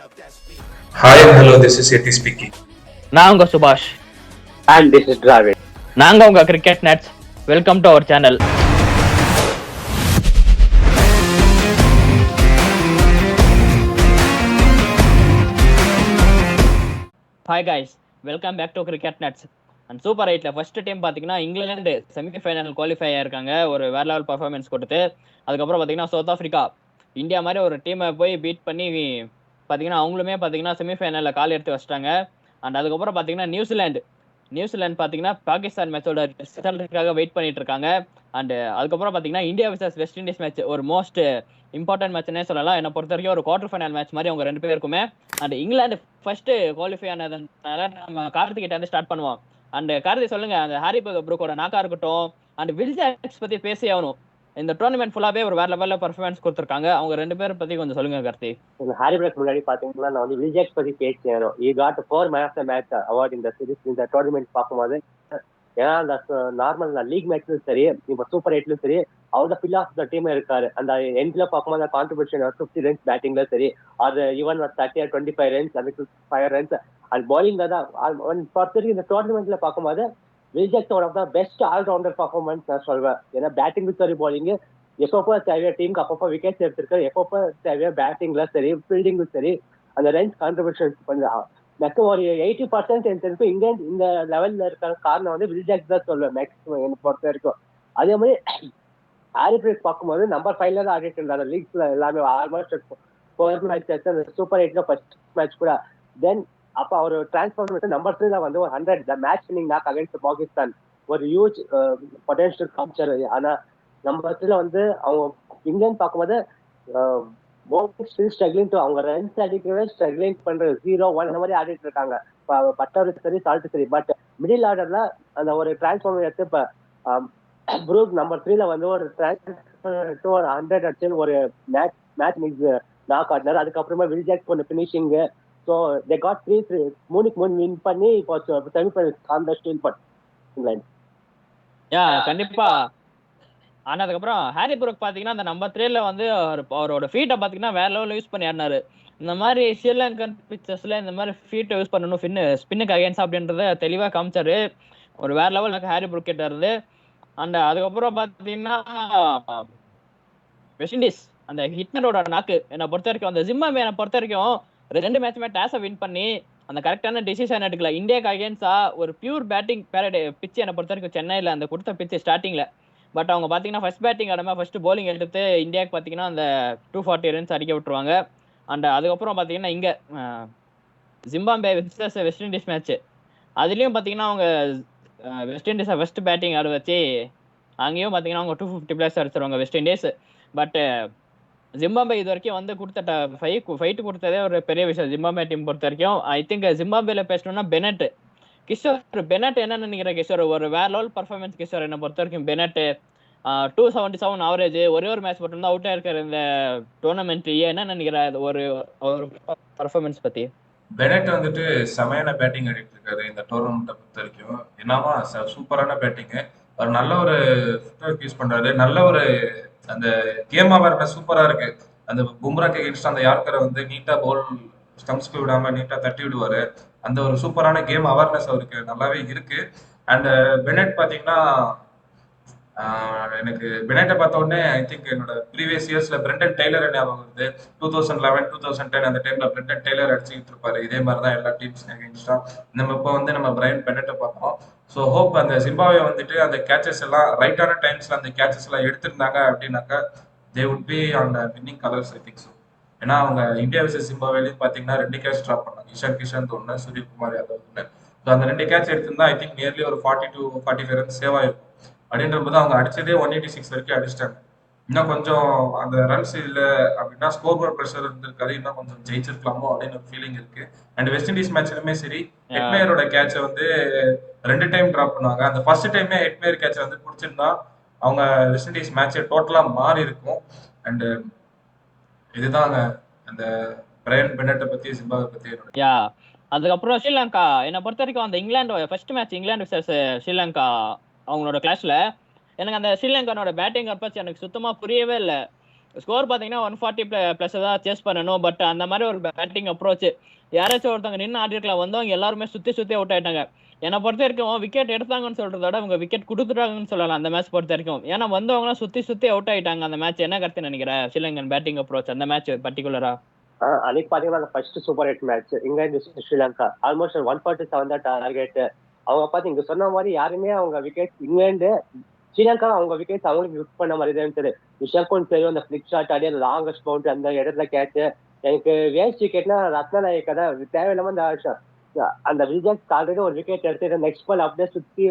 Hi and hello, this is Yeti speaking. நான் உங்க சுபாஷ் and this is Dravid. நாங்க உங்க cricket nuts. Welcome to our channel. Hi guys, welcome back to cricket nuts. And super 8ல first time பார்த்தீங்கன்னா England semi-final qualify ஆயிருக்காங்க ஒரு வேற லெவல் பர்ஃபார்மன்ஸ் கொடுத்து. அதுக்கப்புறம் பார்த்தீங்கன்னா சவுத் ஆஃப்ரிக்கா இந்தியா மாதிரி ஒரு டீமை போய் பீட் பண்ணி பார்த்தீங்கன்னா அவங்களுமே பார்த்தீங்கன்னா செமிஃபைனலில் கால் எடுத்து வச்சிட்டாங்க. அண்ட் அதுக்கப்புறம் பார்த்தீங்கன்னா நியூசிலாந்து பார்த்தீங்கன்னா பாகிஸ்தான் மேட்சோட ரிசல்ட்டுக்காக வெயிட் பண்ணிட்டு இருக்காங்க. அண்ட் அதுக்கப்புறம் பார்த்தீங்கன்னா India versus West Indies match ஒரு மோஸ்ட் இம்பார்ட்டன்ட் மேட்ச்னே சொல்லலாம். என்னை பொறுத்த வரைக்கும் ஒரு குவார்டர் ஃபைனல் மேட்ச் மாதிரி அவங்க ரெண்டு பேருக்குமே. அண்ட் இங்கிலாந்து ஃபர்ஸ்ட் குவாலிஃபை ஆனதுனால நம்ம கார்த்திகிட்ட வந்து ஸ்டார்ட் பண்ணுவோம். அண்ட் கார்த்தி சொல்லுங்க, அந்த ஹாரி ப்ரூக்கோட நாக்கா இருக்கட்டும் அண்ட் வில் ஜாக்ஸ் பத்தி பேசி ஆகணும். இந்த டோர்னமெண்ட் ஃபுல்லாவே ஒரு வேற லெவல்ல பெர்ஃபார்மன்ஸ் கொடுத்துருக்காங்க. அவங்க ரெண்டு பேரும் பத்தி கொஞ்சம் சொல்லுங்க கார்த்தி. ஹாரி ப்ரூக் முன்னாடி பாத்தீங்கன்னா நான் வந்து வில் ஜாக்ஸ் பத்தி பேசினோம். He got 4 man of the match award இந்த சீரிஸ் இந்த டோர்னமெண்ட் பார்க்கும்போது. ஏன்னா அந்த நார்மல் லீக் மேட்ச்லும் சரி, இப்போ சூப்பர் 8லயும் சரி, அவர் தான் பில் ஆஃப் த டீம் இருக்காரு. அந்த எண்ட்ல பார்க்கும்போது அந்த கான்ட்ரிபியூஷன் 50 ரன்ஸ் பேட்டிங்ல சரி, அது ஈவன் 30 or 25 ரன்ஸ், அதுக்கு 5 ரன்ஸ் அண்ட் பவுலிங்ல தான் பொறுத்தவரைக்கும் இந்த டோர்னமெண்ட்ல பார்க்கும்போது Will Jacks one of the best all rounder performance நான் சொல்வேன். ஏன்னா பேட்டிங் சரி பவுலிங் எப்பப்போ தேவையா டீமுக்கு அப்பப்போ விக்கெட்ஸ் எடுத்திருக்காரு, எப்பப்போ தேவையா பேட்டிங்ல சரி ஃபீல்டிங்கும் சரி, அந்த ரன்ஸ் கான்ட்ரிபியூஷன் கொஞ்சம் மேக்ஸிமம் ஒரு 80% எனக்கு இங்கிலாந்து இந்த லெவல்ல இருக்கிற காரணம் வந்து வில் ஜாக்ஸ் தான் சொல்லுவேன் மேக்ஸிமம் எனக்கு பொறுத்த வரைக்கும். அதே மாதிரி ஹாரி ப்ரூக் பார்க்கும்போது நம்பர் 5ல தான் ஆடிட்டு இருந்தாரு லீக்ஸ்ல எல்லாமே. ஆல்மோஸ்ட் 4 மேட்சஸ் அந்த சூப்பர் 8ல ஃபர்ஸ்ட் மேட்ச் கூட. தென் அப்ப அவர் டிரான்ஸ்ஃபார்மேஷன் நம்பர் 3 தான் வந்து ஒரு 100 match winning knock against Pakistan ஒரு ஹியூஜ் பொட்டன்ஷியல் காமிச்சாரு. ஆனா நம்பர் 3ல வந்து அவங்க இங்கிலாந்து பார்க்கும்போது ஸ்ட்ரகிளிங் டு அவங்க ரன்ஸ் அடிக்கவே ஸ்ட்ரகிளிங் பண்ற 0-1 அந்த மாதிரி ஆடிட்டு இருக்காங்க. பட்டர் சரி சால்ட் சரி. பட் மிடில் ஆர்டர்ல அந்த ஒரு டிரான்ஸ்ஃபார்மர் எடுத்து இப்ப ப்ரூக் நம்பர் 3ல வந்து ஒரு 100 அடிச்சு ஒரு மேட்ச் நாக் ஆடினார். அதுக்கப்புறமா வில் ஜாக்ஸ் பண்ண finishing. So they got 3 win பண்ணி இப்போ செமிஃபைனல் கான்டெஸ்ட் வின் பண்ண இங்கிலாந்து. கண்டிப்பா. ஆனா அதுக்கப்புறம் ஹாரி ப்ரூக் பாத்தீங்கன்னா அந்த நம்பர் 3ல வந்து அவரோட ஃபீட்டை பாத்தீங்கன்னா வேற லெவலில் யூஸ் பண்ணி ஆடினாரு. இந்த மாதிரி ஸ்ரீலங்கன் பிச்சர்ஸ்ல இந்த மாதிரி ஃபீட்டை யூஸ் பண்ணணும் ஸ்பின்னுக்கு அகைன்ஸ்ட் அப்படின்றத தெளிவா காமிச்சாரு. ஒரு வேற லெவல் ஹாரி ப்ரூக் கிட்ட இருந்து. அண்ட் அதுக்கப்புறம் பாத்தீங்கன்னா வெஸ்ட் இண்டீஸ் அந்த ஹிட்மரோட நாக்கு என்னை பொறுத்த வரைக்கும், அந்த ஜிம்பாப்வே என்னை பொறுத்த வரைக்கும் 2 மேட்சுமே டாஸை வின் பண்ணி அந்த கரெக்டான டிசிஷன் எடுக்கல. இந்தியாவுக்கு அகேன்ஸ்டா ஒரு பியூர் பேட்டிங் பேரடே பிச்சு என்னை பொறுத்த வரைக்கும் சென்னையில் அந்த கொடுத்த பிச்சு ஸ்டார்டிங்ல. பட் அவங்க பார்த்தீங்கன்னா ஃபர்ஸ்ட் பேட்டிங் ஆடாம ஃபர்ஸ்ட் பவுலிங் எடுத்து இந்தியாவுக்கு பார்த்தீங்கன்னா அந்த 240 ரன்ஸ் அடிக்க விட்டுருவாங்க. அண்ட் அதுக்கப்புறம் பார்த்தீங்கன்னா இங்கே Zimbabwe versus West Indies match, அதுலேயும் பார்த்தீங்கன்னா அவங்க வெஸ்ட் இண்டீஸை ஃபர்ஸ்ட் பேட்டிங் ஆட வச்சு அங்கேயும் பார்த்தீங்கன்னா அவங்க 250+ அடிச்சிருவாங்க வெஸ்ட் இண்டீஸ். பட் ஜிம்பாப்வே இது வரைக்கும் வந்து கொடுத்த ஃபைட்டு கொடுத்ததே ஒரு பெரிய விஷயம் ஜிம்பாப்வே டீம் பொறுத்த வரைக்கும். ஐ திங்க் ஜிம்பாப்வேல பேசணும்னா பெனட் என்ன நினைக்கிற கிஷோர்? ஒரு வேற லெவல் பர்ஃபார்மன்ஸ் கிஷோர் என்னை பொறுத்த வரைக்கும். பெனட் 277 ஆவரேஜ், ஒரே ஒரு மேட்ச் மட்டும் தான் அவுட் ஆயிருக்காரு இந்த டோர்னமெண்ட்லயே. என்ன நினைக்கிற ஒரு பர்ஃபார்மன்ஸ் பத்தி? பெனட் வந்துட்டு செமையான பேட்டிங் ஆடிட்டு இருக்காரு இந்த டோர்னமெண்ட்டை பொறுத்த வரைக்கும். என்னவா சூப்பரான பேட்டிங்கு. அவர் நல்ல ஒரு ஃபுட்வொர்க் யூஸ் பண்றாரு. நல்ல ஒரு அந்த கேம் அவேர்னஸ் சூப்பரா இருக்கு. அந்த பும்ராக்கு எகென்ஸ்ட் அந்த யார்கரை வந்து நீட்டா பவுல் ஸ்டம்ப்ஸ்க்கு விடாம நீட்டா தட்டி விடுவாரு. அந்த ஒரு சூப்பரான கேம் அவேர்னஸ் அவருக்கு நல்லாவே இருக்கு. அண்ட் பெனட் பாத்தீங்கன்னா எனக்கு பெனட்டை பார்த்த உடனே ஐ திங்க் என்னோட ப்ரீவியஸ் இயர்ஸ்ல பிரெண்டன் டெய்லர் ஞாபகம் வருது. 2011 2010 அந்த டைம்ல பிரெண்டன் டெய்லர் அடிச்சுக்கிட்டு இருப்பாரு. இதே மாதிரி தான் எல்லா டீம்ஸ் அகேன்ஸ்டா நம்ம இப்போ வந்து நம்ம பிரையன் பெனட்டை பார்த்தோம். ஸோ ஹோப் அந்த ஜிம்பாப்வே வந்துட்டு அந்த கேச்சஸ் எல்லாம் ரைட்டான டைம்ஸ்ல அந்த கேச்சஸ் எல்லாம் எடுத்திருந்தாங்க அப்படின்னாக்கா they would be on winning colours I think so. ஏன்னா அவங்க இந்தியா விசஸ் ஜிம்பாப்வேலையும் பார்த்தீங்கன்னா 2 கேட்ச் ட்ராப் பண்ணாங்க. இஷான் கிஷன் ஒன்று, சூரியகுமார் யாதவ் ஒன்று. ஸோ அந்த 2 கேட்ச் எடுத்திருந்தா ஐ திங்க் நியர்லி ஒரு 40 to 45 ரன்ஸ் சேவ் ஆயிருக்கும். அப்படின்ற போது அவங்க அடிச்சதே 186 வரைக்கும் அடிச்சிட்டாங்க. இன்னும் கொஞ்சம் அந்த ரன்ஸ் இல்லை அப்படின்னா ஸ்கோர் போர்ட் ப்ரெஷர் இருந்திருக்காரு, இன்னும் கொஞ்சம் ஜெயிச்சிருக்கலாமோ அப்படின்னு ஒரு ஃபீலிங் இருக்கு. அண்ட் வெஸ்ட் இண்டீஸ் மேட்ச்லுமே சரி, ஹெட்மேயரோட கேட்சை வந்து 2 டைம் டிராப் பண்ணாங்க. அந்த ஃபர்ஸ்ட் டைமே ஹெட்மேயர் கேட்சை வந்து பிடிச்சிருந்தா அவங்க வெஸ்ட் இண்டீஸ் மேட்சை டோட்டலா மாறி இருக்கும். அண்ட் இதுதாங்க அந்த பிரையன் பெனட்டை பத்தி ஜிம்பாப்வே பத்தி. அதுக்கப்புறம் ஸ்ரீலங்கா என்னை பொறுத்த வரைக்கும் அந்த இங்கிலாந்து ஃபர்ஸ்ட் மேட்ச் இங்கிலாந்து விசஸ் ஸ்ரீலங்கா அவங்களோட கிளாஸ்ல எனக்கு அந்த ஸ்ரீலங்கானோட பேட்டிங் அப்ரோச் எனக்கு சுத்தமா புரியவே இல்லை. ஸ்கோர் பாத்தீங்கன்னா 140 பிளஸ் தான் சேஸ் பண்ணணும். பட் அந்த மாதிரி ஒரு பேட்டிங் அப்ரோச் யாராச்சும் ஒருத்தவங்க நின்று ஆடிருக்கலாம். வந்தவங்க எல்லாருமே சுத்தி அவுட் ஆயிட்டாங்க. என்னை பொறுத்த வரைக்கும் விக்கெட் எடுத்தாங்கன்னு சொல்றத விட அவங்க விக்கெட் கொடுத்துட்டாங்கன்னு சொல்லலாம் அந்த மேட்ச் பொறுத்த வரைக்கும். ஏன்னா வந்தவங்க சுத்தி அவுட் ஆயிட்டாங்க அந்த மேட்ச். என்ன கருத்து நினைக்கிறேன் ஸ்ரீலங்கன் பேட்டிங் அப்ரோச் அந்த மேட்ச் பர்டிகுலரா? அன்னைக்கு பாத்தீங்கன்னா first super 8 match England Sri Lanka almost 147 தான் டார்கெட். அவங்க பார்த்து இங்க சொன்ன மாதிரி யாருமே அவங்க விக்கெட் இங்கிலாந்து ஸ்ரீலங்கா அவங்க விக்கெட்ஸ் அவங்களுக்கு யூஸ் பண்ண மாதிரி தான் தெரியும். விஷாக்கும் தெரியும் அந்த பிளிக் ஷாட் ஆடி அந்த லாங்கஸ்ட் பவுண்ட் அந்த இடத்துல கேட்ச். எனக்கு வேஸ்ட் விக்கெட்னா ரத்னநாயக்கா தான் தேவையில்லாம அந்த விஜய் ஆல்ரெடி ஒரு விக்கெட் எடுத்து நெக்ஸ்ட் பால் அப்படியே சுத்தி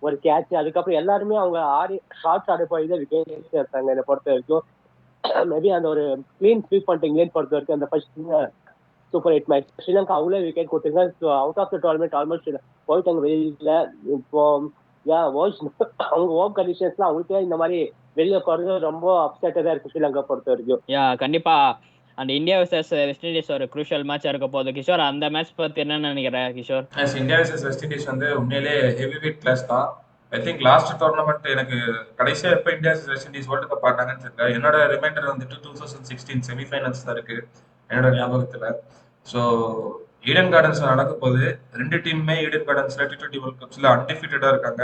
ஒரு கேட்ச். அதுக்கப்புறம் எல்லாருமே அவங்க ஆடி ஷார்ட்ஸ் ஆடி போய் தான் விக்கெட் எடுத்தாங்க என்னை பொறுத்த வரைக்கும். மேபி அந்த ஒரு கிளீன் ஸ்வீப் பண்ணிட்டு இங்கிலாந்து பொறுத்த வரைக்கும் அந்த ஃபர்ஸ்ட் சூப்பர் 8 மேட்ச் ஸ்ரீலங்கா அவ்வளோ விக்கெட் கொடுத்துருங்க. Out of the tournament almost போயிட்டாங்க வெளியில. இப்போ அவங்க ஹோம் கண்டிஷன்ஸ்லாம் அவங்களுக்கே இந்த மாதிரி வெளியே போறது ரொம்ப அப்செட்டா தான் இருக்கு ஸ்ரீலங்கா பொறுத்த வரைக்கும். கண்டிப்பா அந்த இந்தியா vs வெஸ்ட் இண்டீஸ் ஒரு குரூஷியல் மேட்ச் இருக்க போகுது. கிஷோர் அந்த மேட்ச் பத்தி என்ன நினைக்கிற Kishore? India vs West Indies வந்து உண்மையிலே ஹெவி வெயிட் கிளாஸ் தான். ஐ திங்க் லாஸ்ட் டோர்னமெண்ட் எனக்கு கடைசியா எப்போ India vs West Indies world cup ஆட்டாங்கன்னு தெரியல. என்னோட ரிமைண்டர் வந்துட்டு 2016 செமிஃபைனல்ஸ் தான் இருக்கு என்னோட ஞாபகத்துல. ஸோ ஈடன் கார்டன்ஸ்ல நடக்க போது ரெண்டு டீமுமே ஈடன் கார்டன்ஸ்ல T20 வேர்ல்ட் கப்ஸ்ல அன்டிஃபிட்டடா இருக்காங்க.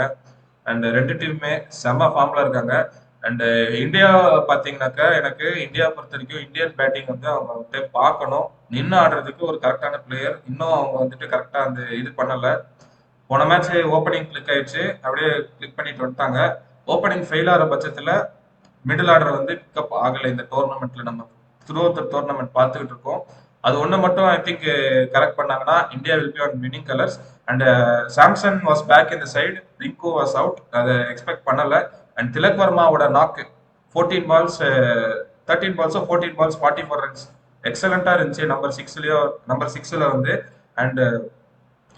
அண்ட் ரெண்டு டீமுமே செம்ம ஃபார்ம்ல இருக்காங்க. அண்ட் இந்தியா பாத்தீங்கன்னாக்கா எனக்கு இந்தியா பொறுத்த வரைக்கும் இந்தியன் பேட்டிங் வந்து அவங்க வந்துட்டு பார்க்கணும். நின்று ஆடுறதுக்கு ஒரு கரெக்டான பிளேயர் இன்னும் அவங்க வந்துட்டு கரெக்டா அந்த இது பண்ணல. போன மேட்ச் ஓப்பனிங் கிளிக் ஆயிடுச்சு, அப்படியே கிளிக் பண்ணிட்டு வந்துட்டாங்க. ஓப்பனிங் ஃபெயில் ஆகிற பட்சத்துல மிடில் ஆர்டர் வந்து பிக்கப் ஆகலை இந்த டோர்னமெண்ட்ல. நம்ம த்ரூ அவுட் டோர்னமெண்ட் பார்த்துக்கிட்டு இருக்கோம். அது ஒன்று மட்டும் ஐ திங்க் கரெக்ட் பண்ணாங்கன்னா India will be on winning colours. And Samson was back in the side, Rinku was out, அதை எக்ஸ்பெக்ட் பண்ணல. அண்ட் திலக் வர்மாவோட நாக்கு 14 பால்ஸ் 13 பால்ஸோ 14 பால்ஸ் 44 ரன்ஸ் எக்ஸலண்டா இருந்துச்சு நம்பர் சிக்ஸ்ல வந்து. அண்ட்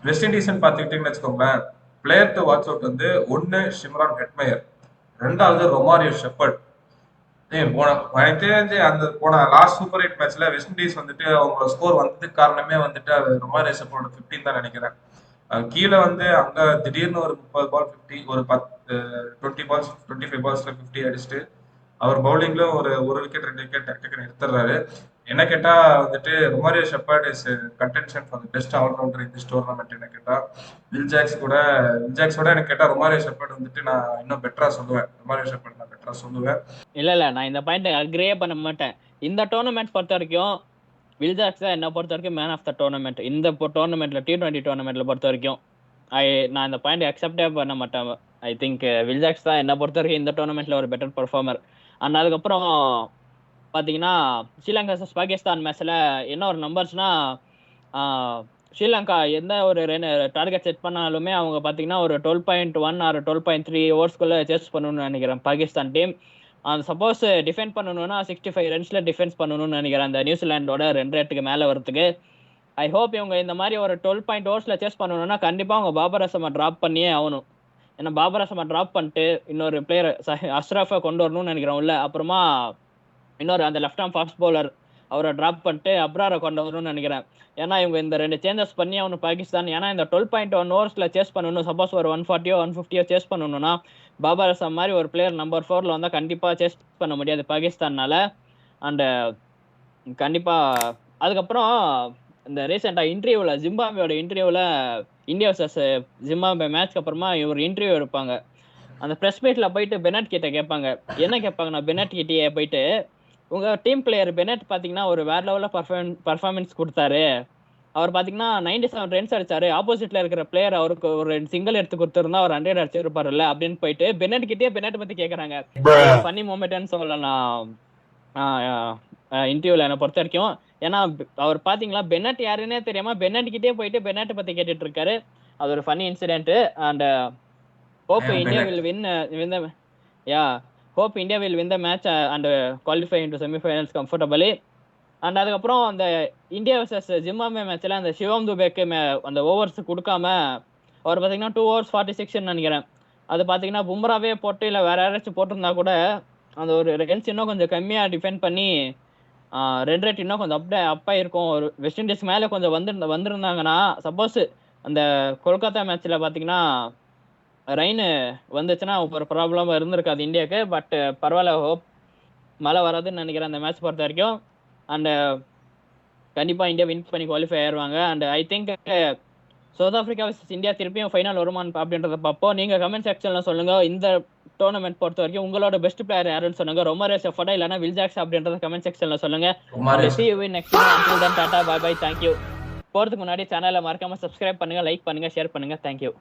வெஸ்ட் இண்டீஸ்ன்னு பார்த்துக்கிட்டீங்கன்னு வச்சுக்கோங்களேன், பிளேயர் டு வாட்ச் அவுட் வந்து ஒன்னு ஷிம்ரான் ஹெட்மயர், ரெண்டாவது ரொமாரியோ ஷெப்பர்ட். எனக்கு தெரிஞ்சு அந்த போன லாஸ்ட் சூப்பர் 8 மேட்ச்ல வெஸ்ட் இண்டீஸ் வந்துட்டு அவங்க ஸ்கோர் வந்ததுக்கு காரணமே வந்துட்டு அது ரொமாரியோ ஷெப்பர்டோட 15 தான் நினைக்கிறேன். கீழே வந்து அங்க திடீர்னு ஒரு 30 பால் 50, ஒரு 20 பால்ஸ் 25 பால்ஸ்ல 50 அடிச்சுட்டு அவர் பவுலிங்ல ஒரு விக்கெட் 2 விக்கெட் டக்குன்னு எடுத்துறாரு. என்ன கேட்டா வந்துட்டு Romario Shepherd is contention for the best all rounder in this tournament. என்ன கேட்டா வில்ஜாக்ஸோட எனக்கு கேட்டா ரொமாரியோ ஷெப்பர்ட் வந்துட்டு நான் இன்னும் பெட்டரா சொல்லுவேன். இல்ல நான் இந்த பாயிண்ட் அக்ரியே பண்ண மாட்டேன். இந்த டோர்னமெண்ட் பொறுத்த வரைக்கும் வில்ஜாக்ஸ் தான் என்ன பொறுத்த வரைக்கும் மேன் ஆஃப் த டோர்னமெண்ட். இந்த டோர்னமெண்ட்ல T20 டோர்னமெண்ட்ல பொறுத்த வரைக்கும் நான் இந்த பாயிண்ட் அக்செப்டே பண்ண மாட்டேன். ஐ திங்க் வில்ஜாக்ஸ் தான் என்ன பொறுத்த வரைக்கும் இந்த டோர்னமெண்ட்ல ஒரு பெட்டர் பெர்ஃபார்மர். அண்ட் அதுக்கப்புறம் பாத்தீங்கன்னா ஸ்ரீலங்கா vs பாகிஸ்தான் மேட்ச்ல என்ன ஒரு நம்பர்ஸ்னா, ஸ்ரீலங்கா எந்த ஒரு டார்கெட் செட் பண்ணாலுமே அவங்க பாத்தீங்கன்னா ஒரு 12.1 ஆர் 12.3 ஓவர்ஸ்குள்ள சேஸ் பண்ணணும்னு நினைக்கிறேன் பாகிஸ்தான் டீம். சப்போஸ் டிஃபெண்ட் பண்ணணும்னா 65 ரன்ஸ்ல டிஃபென்ஸ் பண்ணணும்னு நினைக்கிறேன் அந்த நியூசிலாண்டோட 2 ரேட்டுக்கு மேல வரதுக்கு. ஐ ஹோப் இவங்க இந்த மாதிரி ஒரு 12 ஓவர்ஸ்ல சேஸ் பண்ணணும்னா கண்டிப்பா அவங்க பாபர் அசமை டிராப் பண்ணியே ஆகணும். ஏன்னா பாபர் அசமை டிராப் பண்ணிட்டு இன்னொரு பிளேயர் அஷ்ரஃபை கொண்டு வரணும்னு நினைக்கிறேன் உள்ள. அப்புறமா இன்னொரு அந்த லெஃப்ட் ஆர்ம் ஃபாஸ்ட் பவுலர் அவரை டிராப் பண்ணிட்டு அப்ராரை கொண்டு வரணும்னு நினைக்கிறேன். ஏன்னா இவங்க இந்த 2 சேஞ்சஸ் பண்ணி அவனு பாகிஸ்தான். ஏன்னா இந்த 12.1 ஓவர்ஸ்ல சேஸ் பண்ணணும். சப்போஸ் ஒரு 140 150 சேஸ் பண்ணணும்னா பாபர் அசம் மாதிரி ஒரு பிளேயர் நம்பர் 4ல வந்தா கண்டிப்பா சேஸ் பண்ண முடியாது பாகிஸ்தான்னால. அண்ட் கண்டிப்பா அதுக்கப்புறம் இந்த ரீசெண்டா இன்டர்வியூல ஜிம்பாப்வேயோட இன்டர்வியூல இந்தியா vs ஜிம்பாப்வே மேட்ச்க்கு அப்புறமா ஒரு இன்டர்வியூ எடுப்பாங்க. அந்த பிரஸ் மீட்ல போயிட்டு பெனட் கிட்ட கேட்பாங்க. என்ன கேட்பாங்கன்னா பெனட் கிட்டே போயிட்டு, உங்க டீம் பிளேயர் பெனட் பாத்தீங்கன்னா ஒரு வேற லெவல்ல பர்ஃபார்மன்ஸ் கொடுத்தாரு. அவர் பாத்தீங்கன்னா 97 ரன்ஸ் அடிச்சாரு. ஆப்போசிட்ல இருக்கிற பிளேயர் அவருக்கு ஒரு சிங்கிள் எடுத்து கொடுத்திருந்தா அவர் 100 அடிச்சிருப்பாருல்ல அப்படின்னு போயிட்டு பெனட் கிட்டே பெனட் பத்தி கேக்குறாங்க. ஃபன்னி மூமெண்ட்னு சொல்லலாம் இன்டர்வியூல என்ன பொறுத்த வரைக்கும். ஏன்னா அவர் பாத்தீங்களா பெனட் யாருன்னே தெரியாம பெனட் கிட்டே போயிட்டு பெனட் பத்தி கேட்டுட்டு இருக்காரு. அது ஒரு funny incident. And hope India will win hope India will win the match and qualify into semi-finals comfortably. And அதுக்கப்புறம் அந்த இந்தியா vs ஜிம்பாப்வே மேட்ச்ல அந்த சிவம் துபேக்கு அந்த ஓவர்ஸ் கொடுக்காம அவர் பாத்தீங்கன்னா 2 overs 46 நினைக்கிறேன். அது பாத்தீங்கன்னா பும்ராவே போட்டு இல்ல வேற யாராச்சும் போட்டிருந்தா கூட அந்த ஒரு ரன்ஸ் இன்னும் கொஞ்சம் கம்மியா டிஃபெண்ட் பண்ணி 2 ரேட் இன்னும் கொஞ்சம் அப்பா இருக்கும். ஒரு வெஸ்ட் இண்டீஸ் மேல கொஞ்சம் வந்திருந்தாங்கன்னா சப்போஸ் அந்த கொல்கத்தா மேட்ச்ல பாத்தீங்கன்னா ரெயின் வந்துச்சுன்னா ஒரு ப்ராப்ளம் இருந்திருக்காது இந்தியாவுக்கு. பட் பரவாயில்ல, ஹோப் மழை வராதுன்னு நினைக்கிறேன் அந்த மேட்ச் பொறுத்த வரைக்கும். அண்ட் கண்டிப்பா இந்தியா வின் பண்ணி குவாலிஃபை ஆயிருவாங்க. And I think south Africa vs India திருப்பியும் ஃபைனல் வருமான்னு அப்படின்றத பார்ப்போம். நீங்க கமெண்ட் செக்ஷன்ல சொல்லுங்க இந்த டோர்னமெண்ட் பொறுத்த வரைக்கும் உங்களோட பெஸ்ட் பிளேயர் யாருன்னு சொன்னாங்க. ரொமாரியோ செஃபர்டா இல்லனா வில் ஜாக்ஸ் அப்படின்றத கமெண்ட் செக்ஷன்ல சொல்லுங்க. see you in next video. Until then, tata, bye bye, thank you. போறதுக்கு முன்னாடி சேனலை மறக்காம சப்ஸ்கிரைப் பண்ணுங்க, லைக் பண்ணுங்க, ஷேர் பண்ணுங்க. தேங்க்யூ.